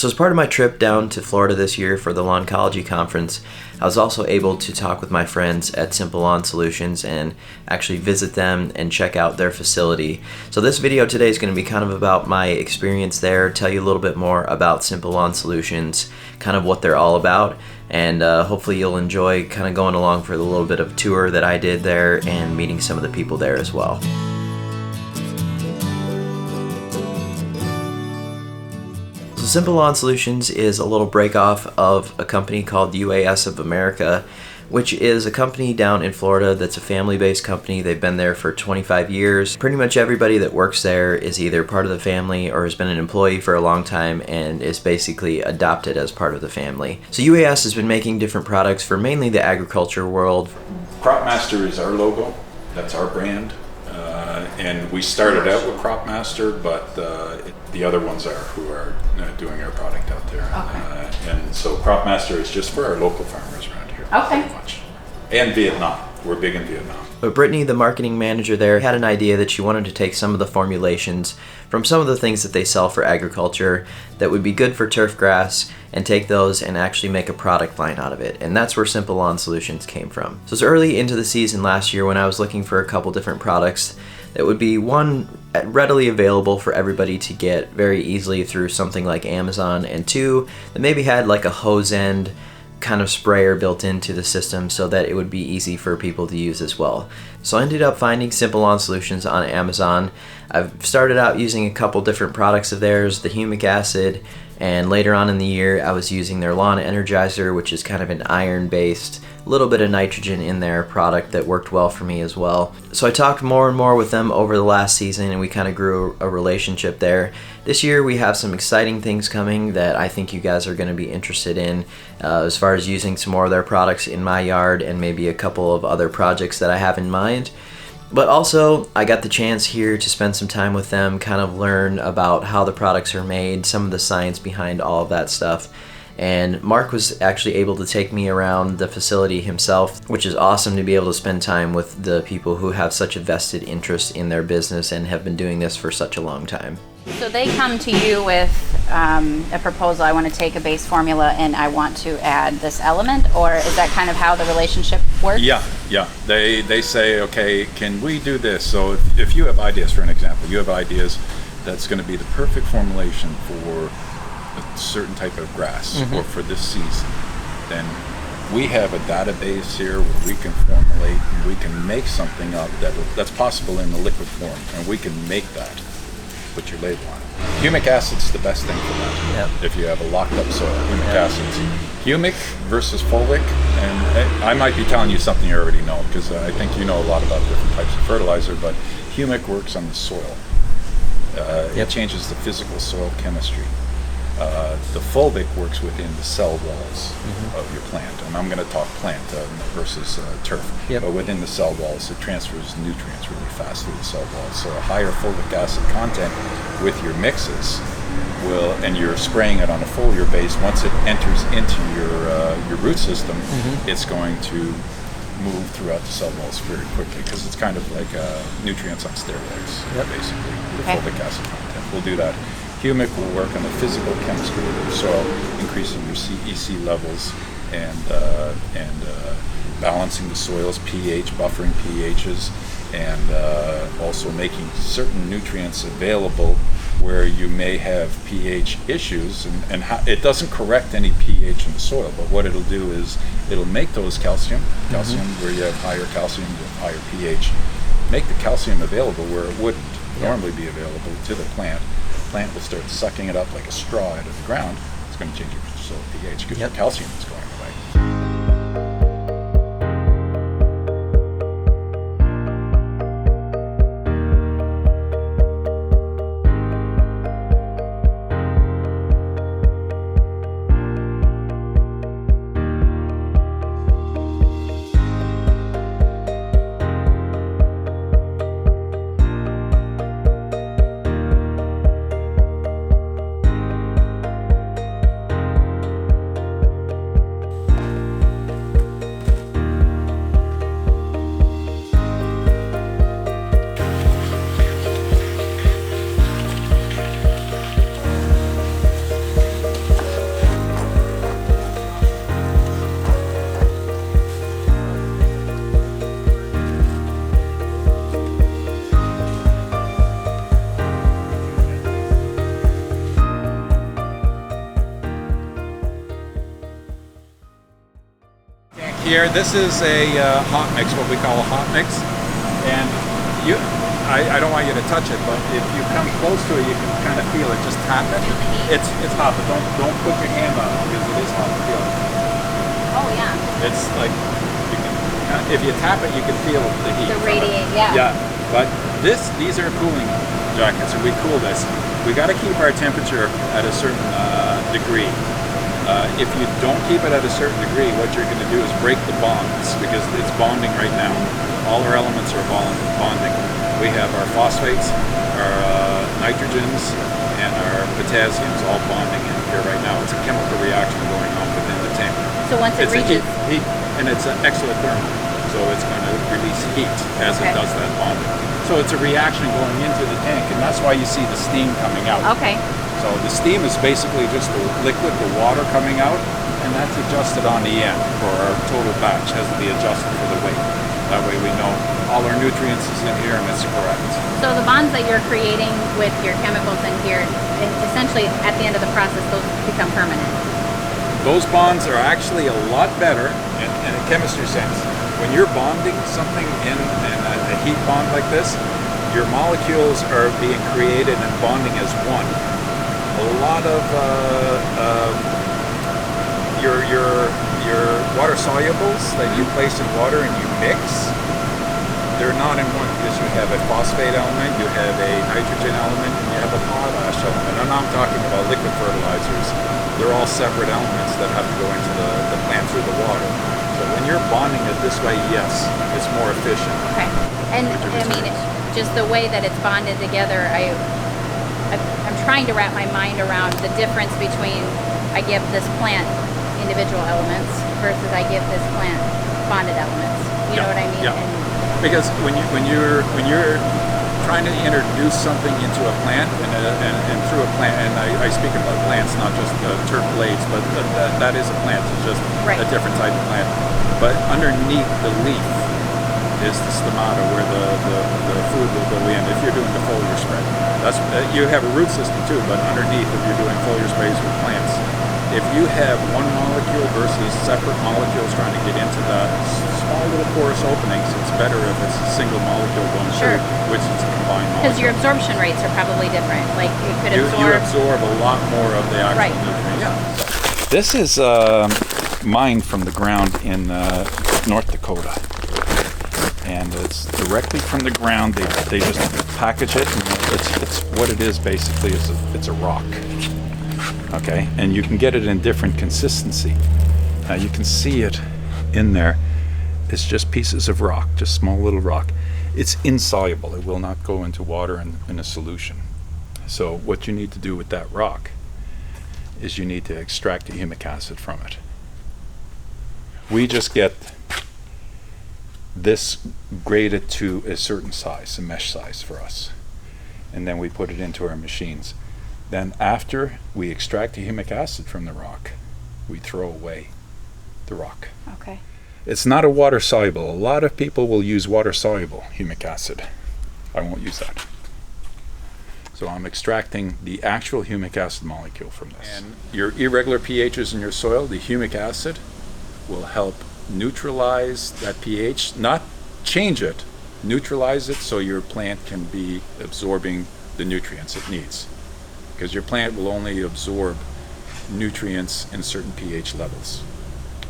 So as part of my trip down to Florida this year for the Lawncology Conference, I was also able to talk with my friends at Simple Lawn Solutions and actually visit them and check out their facility. So this video today is going to be kind of about my experience there, tell you a little bit more about Simple Lawn Solutions, kind of what they're all about, and hopefully you'll enjoy kind of going along for the little bit of tour that I did there and meeting some of the people there as well. Simple Lawn Solutions is a little break off of a company called UAS of America, which is a company down in Florida that's a family-based company. They've been there for 25 years. Pretty much everybody that works there is either part of the family or has been an employee for a long time and is basically adopted as part of the family. So UAS has been making different products for mainly the agriculture world. Cropmaster is our logo. That's our brand. And we started out with Cropmaster, but the other ones are who are doing our product out there. Okay. And so Cropmaster is just for our local farmers around here. Okay. Pretty much. And Vietnam. We're big in Vietnam. But Brittany, the marketing manager there, had an idea that she wanted to take some of the formulations from some of the things that they sell for agriculture that would be good for turf grass and take those and actually make a product line out of it. And that's where Simple Lawn Solutions came from. So it's early into the season last year when I was looking for a couple different products that would be, one, readily available for everybody to get very easily through something like Amazon, and two, that maybe had like a hose end kind of sprayer built into the system so that it would be easy for people to use as well. So I ended up finding Simple Lawn Solutions on Amazon. I've started out using a couple different products of theirs, the humic acid, and later on in the year I was using their lawn Energizer, which is kind of an iron-based, little bit of nitrogen in their product that worked well for me as well. So I talked more and more with them over the last season and we kind of grew a relationship there. This year we have some exciting things coming that I think you guys are going to be interested in as far as using some more of their products in my yard and maybe a couple of other projects that I have in mind. But also, I got the chance here to spend some time with them, kind of learn about how the products are made, some of the science behind all of that stuff. And Mark was actually able to take me around the facility himself, which is awesome to be able to spend time with the people who have such a vested interest in their business and have been doing this for such a long time. So they come to you with a proposal, I want to take a base formula and I want to add this element, or is that kind of how the relationship works? Yeah. They say, okay, can we do this? So if you have ideas, for an example, you have ideas that's going to be the perfect formulation for a certain type of grass or for this season, then we have a database here where we can formulate and we can make something up that's possible in the liquid form, and we can make that. Put your label on it. Humic acid's the best thing for that. Yep. If you have a locked up soil, humic acids. Humic versus fulvic, and I might be telling you something you already know because I think you know a lot about different types of fertilizer, but humic works on the soil. It changes the physical soil chemistry. The fulvic works within the cell walls of your plant, and I'm going to talk plant versus turf. But within the cell walls, it transfers nutrients really fast through the cell walls. So a higher fulvic acid content with your mixes will, and you're spraying it on a foliar base. Once it enters into your root system, it's going to move throughout the cell walls very quickly because it's kind of like nutrients on steroids, basically. The fulvic acid content will do that. Humic will work on the physical chemistry of your soil, increasing your CEC levels and balancing the soil's pH, buffering pHs, and also making certain nutrients available where you may have pH issues. And it doesn't correct any pH in the soil, but what it'll do is it'll make those calcium where you have higher calcium, you have higher pH, make the calcium available where it wouldn't normally be available to the plant. Plant will start sucking it up like a straw out of the ground. It's going to change your soil pH because the calcium is going away. here, this is a hot mix, what we call a hot mix. And I don't want you to touch it, but if you come close to it, you can kind of feel it. Just tap it. It's hot, but don't put your hand on it because it is hot to feel it. Oh yeah. It's like, if you tap it, you can feel the heat. The radiate, yeah. Yeah, but these are cooling jackets, and we cool this. We got to keep our temperature at a certain degree. If you don't keep it at a certain degree, what you're going to do is break the bonds, because it's bonding right now. All our elements are bonding. We have our phosphates, our nitrogens, and our potassiums all bonding in here right now. It's a chemical reaction going on within the tank. So once it reaches... heat, and it's an exothermal, so it's going to release heat as it does that bonding. So it's a reaction going into the tank, and that's why you see the steam coming out. Okay. So the steam is basically just the liquid, the water coming out, and that's adjusted on the end for our total batch, has to be adjusted for the weight. That way we know all our nutrients is in here and it's correct. So the bonds that you're creating with your chemicals in here, essentially at the end of the process, those become permanent. Those bonds are actually a lot better in a chemistry sense. When you're bonding something in a heat bond like this, your molecules are being created and bonding as one. A lot of your water solubles that you place in water and you mix, they're not in one, because you have a phosphate element, you have a nitrogen element, and you have a potash element. And I'm talking about liquid fertilizers. They're all separate elements that have to go into the plant through the water. So when you're bonding it this way, yes, it's more efficient. Okay. And I mean, just the way that it's bonded together, I'm trying to wrap my mind around the difference between I give this plant individual elements versus I give this plant bonded elements. You know what I mean? Yeah. Because when you're trying to introduce something into a plant and through a plant, and I speak about plants, not just turf blades, but that is a plant. It's just a different type of plant. But underneath the leaf is the stomata, where the food will go in if you're doing the foliar spread. That's you have a root system too, but underneath, if you're doing foliar sprays with plants, if you have one molecule versus separate molecules trying to get into the small little porous openings, it's better if it's a single molecule going through, which is a combined molecule. Because your absorption rates are probably different. Like it could absorb. You absorb a lot more of the actual nutrients. Yeah. This is mined from the ground in North Dakota. And it's directly from the ground. They just package it, and it's what it is basically. It's a rock. Okay, and you can get it in different consistency. Now you can see it in there. It's just pieces of rock, just small little rock. It's insoluble. It will not go into water in a solution. So what you need to do with that rock is you need to extract the humic acid from it. We just get this graded to a certain size, a mesh size for us, and then we put it into our machines. Then after we extract the humic acid from the rock, we throw away the rock. Okay. It's not a water soluble. A lot of people will use water soluble humic acid. I won't use that. So I'm extracting the actual humic acid molecule from this. And your irregular pHs in your soil, the humic acid will help neutralize that pH, not change it, neutralize it so your plant can be absorbing the nutrients it needs. Because your plant will only absorb nutrients in certain pH levels.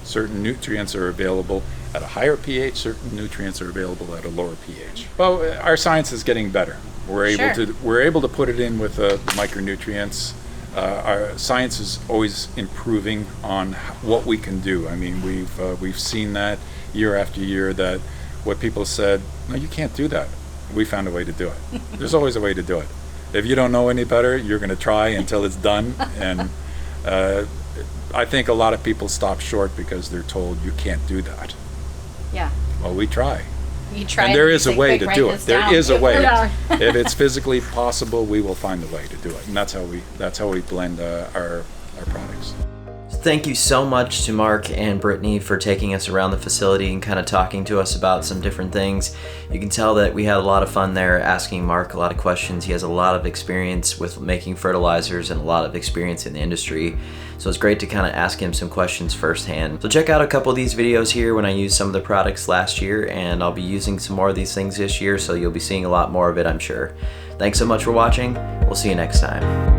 Certain nutrients are available at a higher pH, certain nutrients are available at a lower pH. Well, our science is getting better. We're able to put it in with the micronutrients. Our science is always improving on what we can do. I mean, we've seen that year after year, that what people said, no, you can't do that. We found a way to do it. There's always a way to do it. If you don't know any better, you're going to try until it's done. And I think a lot of people stop short because they're told you can't do that. Yeah. Well, we try. You try. And there is a way to do it. There is a way. Yeah. If it's physically possible, we will find a way to do it. And that's how we blend our products. Thank you so much to Mark and Brittany for taking us around the facility and kind of talking to us about some different things. You can tell that we had a lot of fun there asking Mark a lot of questions. He has a lot of experience with making fertilizers and a lot of experience in the industry. So it's great to kind of ask him some questions firsthand. So check out a couple of these videos here when I used some of the products last year, and I'll be using some more of these things this year, so you'll be seeing a lot more of it, I'm sure. Thanks so much for watching. We'll see you next time.